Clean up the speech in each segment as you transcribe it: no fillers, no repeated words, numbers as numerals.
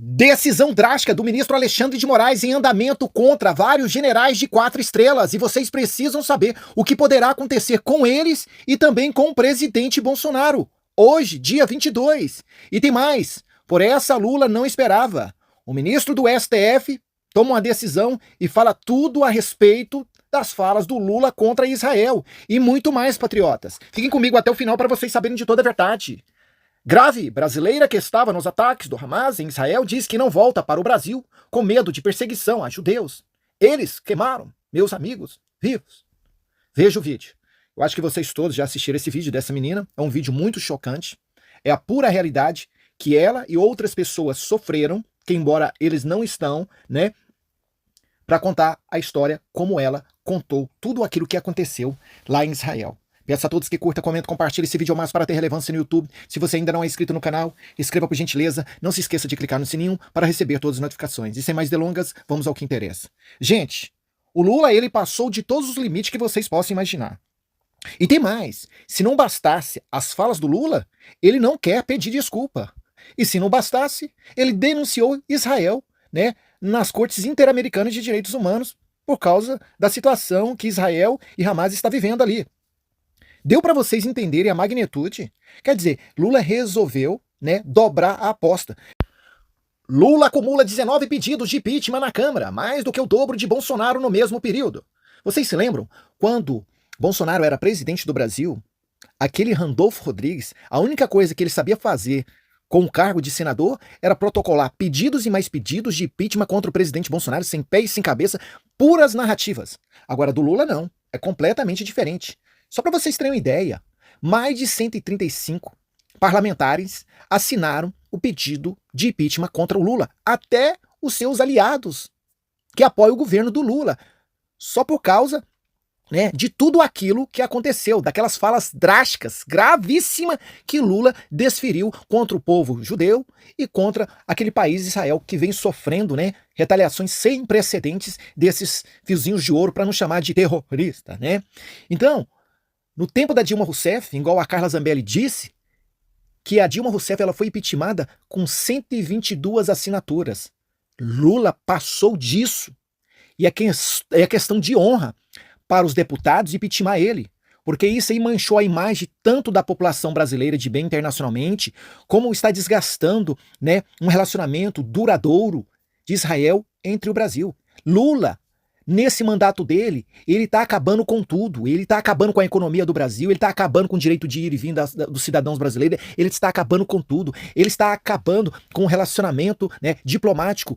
Decisão drástica do ministro Alexandre de Moraes em andamento contra vários generais de 4 estrelas. E vocês precisam saber o que poderá acontecer com eles e também com o presidente Bolsonaro. Hoje, dia 22. E tem mais. Por essa Lula não esperava. O ministro do STF toma uma decisão e fala tudo a respeito das falas do Lula contra Israel. E muito mais, patriotas. Fiquem comigo até o final para vocês saberem de toda a verdade. Grave, brasileira que estava nos ataques do Hamas em Israel diz que não volta para o Brasil com medo de perseguição a judeus. Eles queimaram meus amigos vivos. Veja o vídeo. Eu acho que vocês todos já assistiram esse vídeo dessa menina. É um vídeo muito chocante. É a pura realidade que ela e outras pessoas sofreram, que embora eles não estão, né, para contar a história como ela contou tudo aquilo que aconteceu lá em Israel. Peço a todos que curtam, comentem, compartilhem esse vídeo ao mais para ter relevância no YouTube. Se você ainda não é inscrito no canal, inscreva por gentileza. Não se esqueça de clicar no sininho para receber todas as notificações. E sem mais delongas, vamos ao que interessa. Gente, o Lula, ele passou de todos os limites que vocês possam imaginar. E tem mais. Se não bastasse as falas do Lula, ele não quer pedir desculpa. E se não bastasse, ele denunciou Israel, né, nas cortes interamericanas de direitos humanos por causa da situação que Israel e Hamas está vivendo ali. Deu para vocês entenderem a magnitude? Quer dizer, Lula resolveu, né, dobrar a aposta. Lula acumula 19 pedidos de impeachment na Câmara, mais do que o dobro de Bolsonaro no mesmo período. Vocês se lembram? Quando Bolsonaro era presidente do Brasil, aquele Randolfo Rodrigues, a única coisa que ele sabia fazer com o cargo de senador era protocolar pedidos e mais pedidos de impeachment contra o presidente Bolsonaro, sem pé e sem cabeça, puras narrativas. Agora, do Lula não, é completamente diferente. Só para vocês terem uma ideia, mais de 135 parlamentares assinaram o pedido de impeachment contra o Lula, até os seus aliados que apoiam o governo do Lula, só por causa, né, de tudo aquilo que aconteceu, daquelas falas drásticas, gravíssimas, que Lula desferiu contra o povo judeu e contra aquele país, Israel, que vem sofrendo, né, retaliações sem precedentes desses fiozinhos de ouro, para não chamar de terrorista, né? Então, no tempo da Dilma Rousseff, igual a Carla Zambelli disse, que a Dilma Rousseff ela foi impeachmentada com 122 assinaturas. Lula passou disso. E é questão de honra para os deputados impeachmentar ele, porque isso aí manchou a imagem tanto da população brasileira de bem internacionalmente, como está desgastando, né, um relacionamento duradouro de Israel entre o Brasil. Lula, nesse mandato dele, ele está acabando com tudo. Ele está acabando com a economia do Brasil, ele está acabando com o direito de ir e vir dos cidadãos brasileiros, ele está acabando com tudo. Ele está acabando com o relacionamento, né, diplomático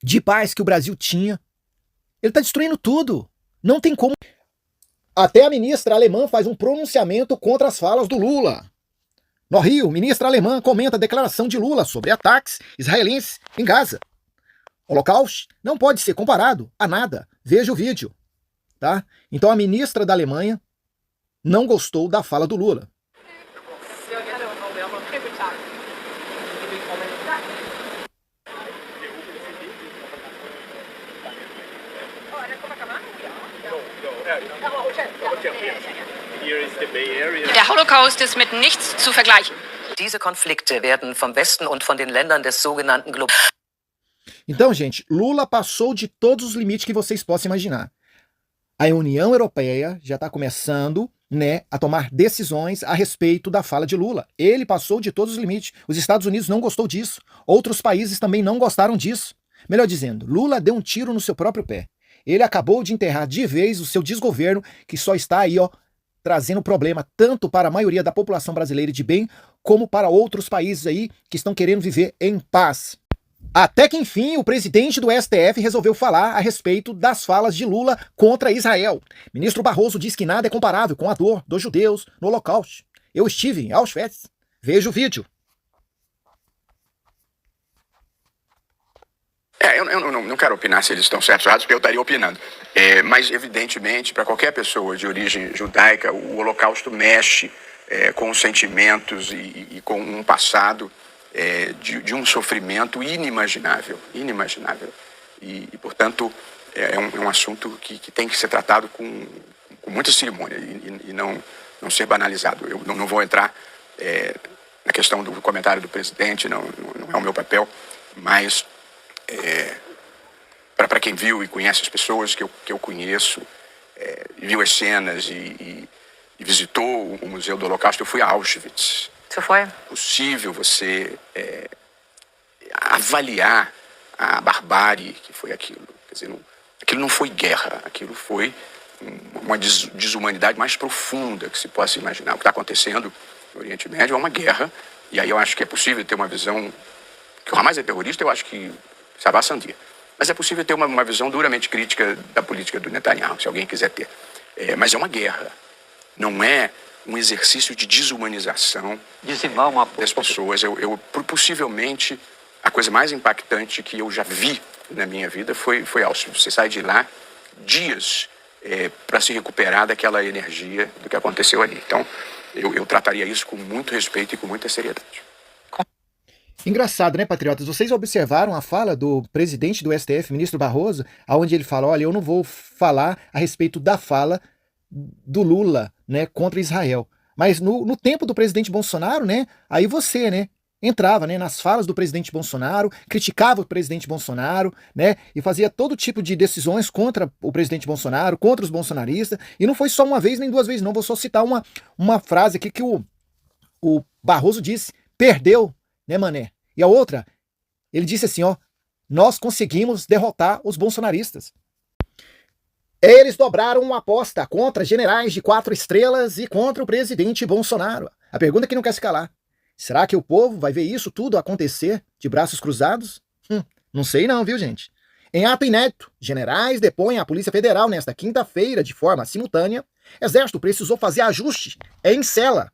de paz que o Brasil tinha. Ele está destruindo tudo. Não tem como. Até a ministra alemã faz um pronunciamento contra as falas do Lula. No Rio, ministra alemã comenta a declaração de Lula sobre ataques israelenses em Gaza. O Holocausto não pode ser comparado a nada. Veja o vídeo, tá? Então a ministra da Alemanha não gostou da fala do Lula. Der Holocaust ist mit nichts zu vergleichen. Diese Konflikte werden vom Westen und von den Ländern des sogenannten Então, gente, Lula passou de todos os limites que vocês possam imaginar. A União Europeia já está começando, né, a tomar decisões a respeito da fala de Lula. Ele passou de todos os limites. Os Estados Unidos não gostou disso. Outros países também não gostaram disso. Melhor dizendo, Lula deu um tiro no seu próprio pé. Ele acabou de enterrar de vez o seu desgoverno, que só está aí, ó, trazendo problema tanto para a maioria da população brasileira de bem, como para outros países aí que estão querendo viver em paz. Até que, enfim, o presidente do STF resolveu falar a respeito das falas de Lula contra Israel. Ministro Barroso diz que nada é comparável com a dor dos judeus no Holocausto. Eu estive em Auschwitz. Veja o vídeo. Eu não quero opinar se eles estão certos ou errados, porque eu estaria opinando. Mas, evidentemente, para qualquer pessoa de origem judaica, o Holocausto mexe com os sentimentos e com um passado de um sofrimento inimaginável. E portanto, é um assunto que tem que ser tratado com muita cerimônia e não ser banalizado. Eu não vou entrar na questão do comentário do presidente, não é o meu papel. Mas, para quem viu e conhece as pessoas que eu conheço, viu as cenas e visitou o Museu do Holocausto, eu fui a Auschwitz. Você foi? É possível você avaliar a barbárie que foi aquilo. Quer dizer, aquilo não foi guerra, aquilo foi uma desumanidade mais profunda que se possa imaginar. O que está acontecendo no Oriente Médio é uma guerra, e aí eu acho que é possível ter uma visão, que o Hamas é terrorista, eu acho que Sabah Sandia. Mas é possível ter uma visão duramente crítica da política do Netanyahu, se alguém quiser ter. Mas é uma guerra, não é um exercício de desumanização das pessoas. Possivelmente, a coisa mais impactante que eu já vi na minha vida foi Auschwitz. Você sai de lá dias para se recuperar daquela energia do que aconteceu ali. Então, eu trataria isso com muito respeito e com muita seriedade. Engraçado, né, patriotas? Vocês observaram a fala do presidente do STF, ministro Barroso, onde ele fala, olha, eu não vou falar a respeito da fala do Lula, né, contra Israel. Mas no tempo do presidente Bolsonaro, né, aí você, né, entrava, né, nas falas do presidente Bolsonaro, criticava o presidente Bolsonaro, né, e fazia todo tipo de decisões contra o presidente Bolsonaro, contra os bolsonaristas, e não foi só uma vez nem duas vezes, não. Vou só citar uma frase aqui que o Barroso disse, perdeu, né, mané? E a outra, ele disse assim, ó, nós conseguimos derrotar os bolsonaristas. Eles dobraram uma aposta contra generais de 4 estrelas e contra o presidente Bolsonaro. A pergunta que não quer se calar. Será que o povo vai ver isso tudo acontecer de braços cruzados? Não sei não, viu, gente? Em ato inédito, generais depõem a Polícia Federal nesta quinta-feira de forma simultânea. Exército precisou fazer ajuste em cela.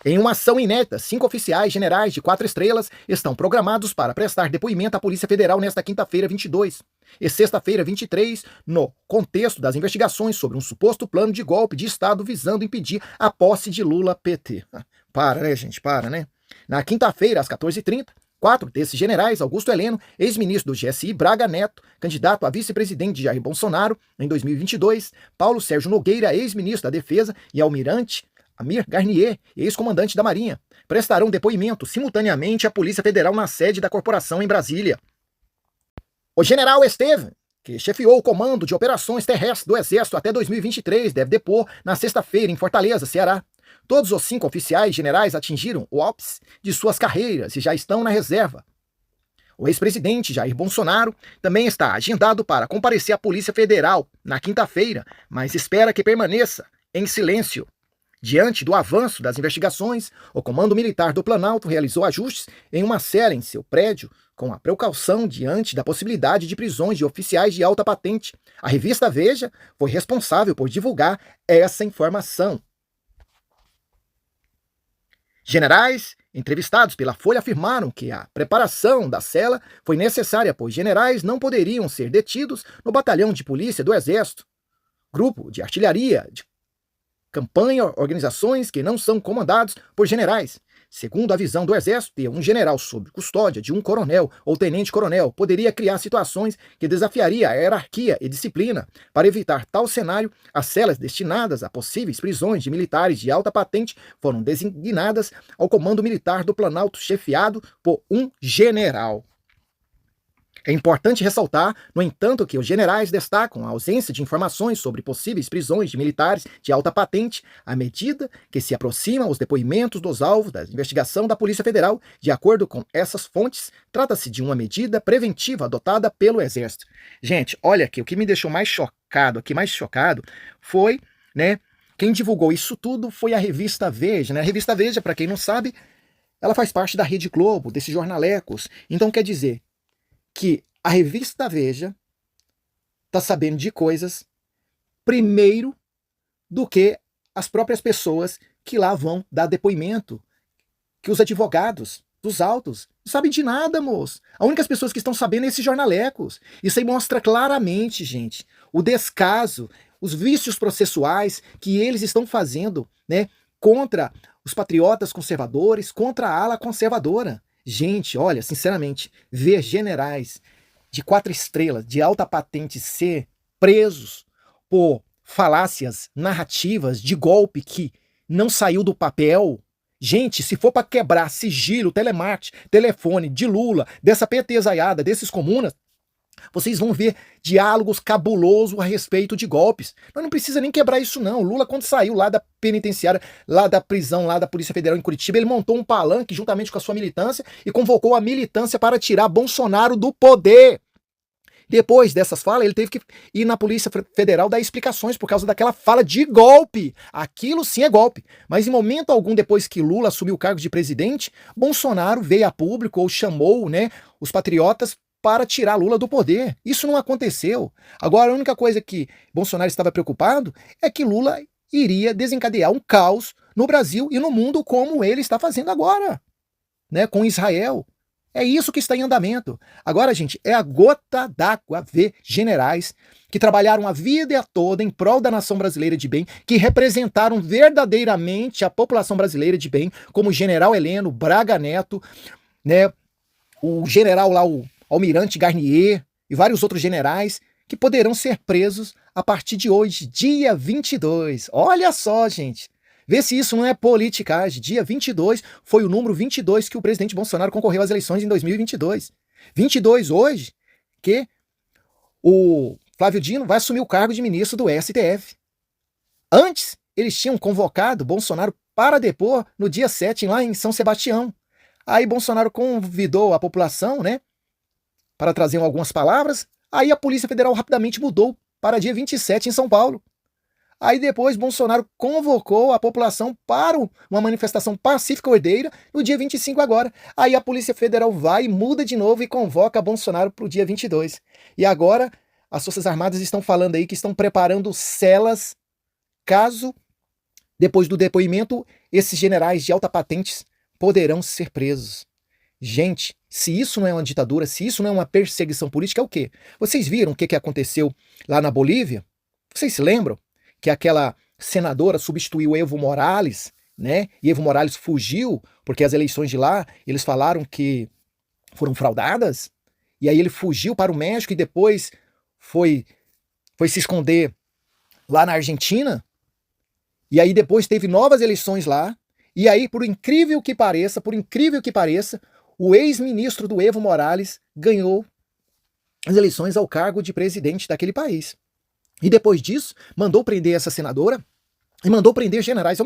Em uma ação inédita, 5 oficiais generais de 4 estrelas estão programados para prestar depoimento à Polícia Federal nesta quinta-feira 22 e sexta-feira 23, no contexto das investigações sobre um suposto plano de golpe de Estado visando impedir a posse de Lula PT. Para, né, gente? Para, né? Na quinta-feira, às 14h30, 4 desses generais, Augusto Heleno, ex-ministro do GSI, Braga Neto, candidato a vice-presidente de Jair Bolsonaro em 2022, Paulo Sérgio Nogueira, ex-ministro da Defesa, e almirante Amir Garnier, ex-comandante da Marinha, prestarão depoimento simultaneamente à Polícia Federal na sede da corporação em Brasília. O general Estevam, que chefiou o comando de operações terrestres do Exército até 2023, deve depor na sexta-feira em Fortaleza, Ceará. Todos os 5 oficiais generais atingiram o ápice de suas carreiras e já estão na reserva. O ex-presidente Jair Bolsonaro também está agendado para comparecer à Polícia Federal na quinta-feira, mas espera que permaneça em silêncio. Diante do avanço das investigações, o Comando Militar do Planalto realizou ajustes em uma cela em seu prédio, com a precaução diante da possibilidade de prisões de oficiais de alta patente. A revista Veja foi responsável por divulgar essa informação. Generais entrevistados pela Folha afirmaram que a preparação da cela foi necessária, pois generais não poderiam ser detidos no batalhão de polícia do Exército, grupo de artilharia de campanha, organizações que não são comandados por generais. Segundo a visão do Exército, ter um general sob custódia de um coronel ou tenente-coronel poderia criar situações que desafiaria a hierarquia e disciplina. Para evitar tal cenário, as celas destinadas a possíveis prisões de militares de alta patente foram designadas ao Comando Militar do Planalto, chefiado por um general. É importante ressaltar, no entanto, que os generais destacam a ausência de informações sobre possíveis prisões de militares de alta patente à medida que se aproximam os depoimentos dos alvos da investigação da Polícia Federal. De acordo com essas fontes, trata-se de uma medida preventiva adotada pelo Exército. Gente, olha aqui, o que me deixou mais chocado, foi, né, quem divulgou isso tudo foi a revista Veja, né? A revista Veja, para quem não sabe, ela faz parte da Rede Globo, desses jornalecos. Então quer dizer que a revista Veja está sabendo de coisas primeiro do que as próprias pessoas que lá vão dar depoimento, que os advogados dos autos não sabem de nada, moço. As únicas pessoas que estão sabendo é esses jornalecos. Isso aí mostra claramente, gente, o descaso, os vícios processuais que eles estão fazendo, né, contra os patriotas conservadores, contra a ala conservadora. Gente, olha, sinceramente, ver generais de 4 estrelas, de alta patente, ser presos por falácias narrativas de golpe que não saiu do papel, Gente, se for para quebrar sigilo, telemarketing, telefone de Lula, dessa petezaiada, desses comunas, vocês vão ver diálogos cabulosos a respeito de golpes. Mas não precisa nem quebrar isso não. O Lula, quando saiu lá da penitenciária, lá da prisão, lá da Polícia Federal em Curitiba, ele montou um palanque juntamente com a sua militância e convocou a militância para tirar Bolsonaro do poder. Depois dessas falas, ele teve que ir na Polícia Federal dar explicações por causa daquela fala de golpe. Aquilo sim é golpe. Mas em momento algum, depois que Lula assumiu o cargo de presidente, Bolsonaro veio a público ou chamou, né, os patriotas para tirar Lula do poder. Isso não aconteceu. Agora, a única coisa que Bolsonaro estava preocupado é que Lula iria desencadear um caos no Brasil e no mundo como ele está fazendo agora, né, com Israel. É isso que está em andamento. Agora, gente, é a gota d'água ver generais que trabalharam a vida toda em prol da nação brasileira de bem, que representaram verdadeiramente a população brasileira de bem, como o general Heleno, Braga Neto, né, o general lá, o almirante Garnier e vários outros generais que poderão ser presos a partir de hoje, dia 22. Olha só, gente. Vê se isso não é politicagem. Dia 22 foi o número 22 que o presidente Bolsonaro concorreu às eleições em 2022. 22 hoje que o Flávio Dino vai assumir o cargo de ministro do STF. Antes, eles tinham convocado Bolsonaro para depor no dia 7 lá em São Sebastião. Aí Bolsonaro convidou a população, né, para trazer algumas palavras. Aí a Polícia Federal rapidamente mudou para dia 27 em São Paulo. Aí depois Bolsonaro convocou a população para uma manifestação pacífica ordeira no dia 25 agora. Aí a Polícia Federal vai, muda de novo e convoca Bolsonaro para o dia 22. E agora as Forças Armadas estão falando aí que estão preparando celas caso, depois do depoimento, esses generais de alta patente poderão ser presos. Gente, se isso não é uma ditadura, se isso não é uma perseguição política, é o quê? Vocês viram o que aconteceu lá na Bolívia? Vocês se lembram? Que aquela senadora substituiu Evo Morales, né? E Evo Morales fugiu, porque as eleições de lá, eles falaram que foram fraudadas, e aí ele fugiu para o México e depois foi se esconder lá na Argentina, e aí depois teve novas eleições lá, e aí, por incrível que pareça, o ex-ministro do Evo Morales ganhou as eleições ao cargo de presidente daquele país. E depois disso, mandou prender essa senadora e mandou prender generais.